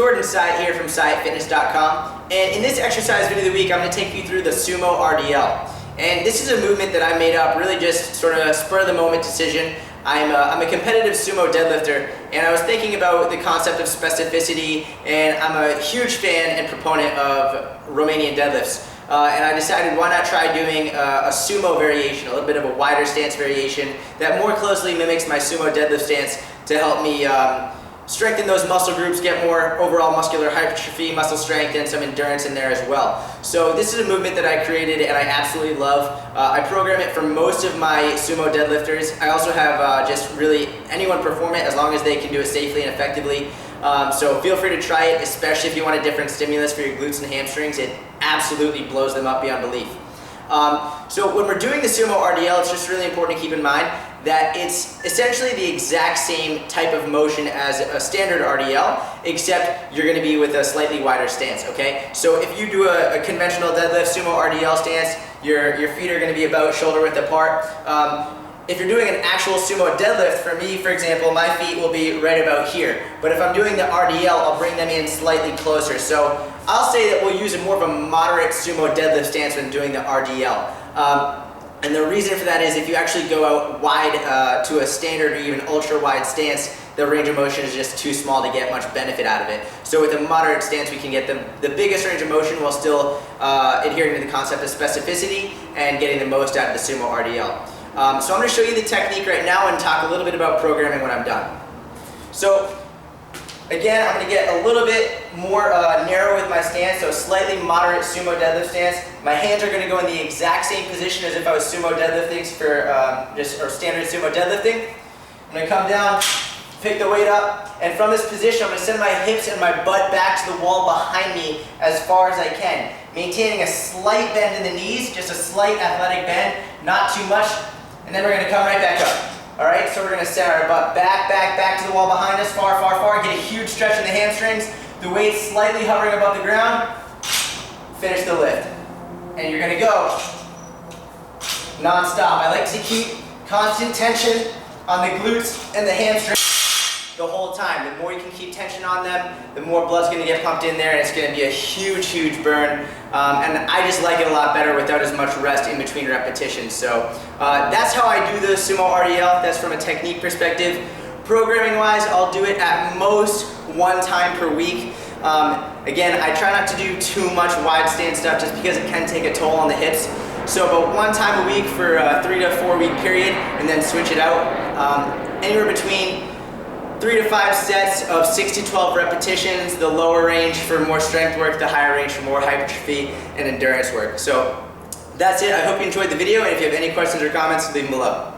Jordan Syatt here from SyattFitness.com, and in this exercise video of the week I'm going to take you through the Sumo RDL. And this is a movement that I made up, really just sort of a spur of the moment decision. I'm a competitive sumo deadlifter, and I was thinking about the concept of specificity, and I'm a huge fan and proponent of Romanian deadlifts. And I decided why not try doing a sumo variation, a little bit of a wider stance variation that more closely mimics my sumo deadlift stance to help me strengthen those muscle groups, get more overall muscular hypertrophy, muscle strength, and some endurance in there as well. So this is a movement that I created and I absolutely love. I program it for most of my sumo deadlifters. I also have just really anyone perform it as long as they can do it safely and effectively. So feel free to try it, especially if you want a different stimulus for your glutes and hamstrings. It absolutely blows them up beyond belief. So when we're doing the Sumo RDL, it's just really important to keep in mind that it's essentially the exact same type of motion as a standard RDL, except you're going to be with a slightly wider stance, okay? So if you do a conventional deadlift Sumo RDL stance, your feet are going to be about shoulder width apart. If you're doing an actual sumo deadlift, for me, for example, my feet will be right about here. But if I'm doing the RDL, I'll bring them in slightly closer. So I'll say that we'll use more of a moderate sumo deadlift stance when doing the RDL. And the reason for that is if you actually go out wide to a standard or even ultra wide stance, the range of motion is just too small to get much benefit out of it. So with a moderate stance, we can get the biggest range of motion while still adhering to the concept of specificity and getting the most out of the Sumo RDL. So I'm going to show you the technique right now and talk a little bit about programming when I'm done. So again, I'm going to get a little bit more narrow with my stance, so a slightly moderate sumo deadlift stance. My hands are going to go in the exact same position as if I was sumo deadlifting or standard sumo deadlifting. I'm going to come down, pick the weight up, and from this position I'm going to send my hips and my butt back to the wall behind me as far as I can, maintaining a slight bend in the knees, just a slight athletic bend, not too much, and then we're going to come right back up. Alright, so we're going to send our butt back to the wall behind us, far, get a huge stretch in the hamstrings, the weight slightly hovering above the ground, finish the lift. And you're going to go non-stop. I like to keep constant tension on the glutes and the hamstrings the whole time. The more you can keep tension on them, the more blood's going to get pumped in there, and it's going to be a huge burn. And I just like it a lot better without as much rest in between repetitions. So that's how I do the Sumo RDL. That's from a technique perspective. Programming wise, I'll do it at most 1 time per week. Again, I try not to do too much wide stance stuff just because it can take a toll on the hips. So about 1 time a week for a 3 to 4 week period, and then switch it out. Anywhere between 3 to 5 sets of 6 to 12 repetitions, the lower range for more strength work, the higher range for more hypertrophy and endurance work. So that's it. I hope you enjoyed the video, and if you have any questions or comments, leave them below.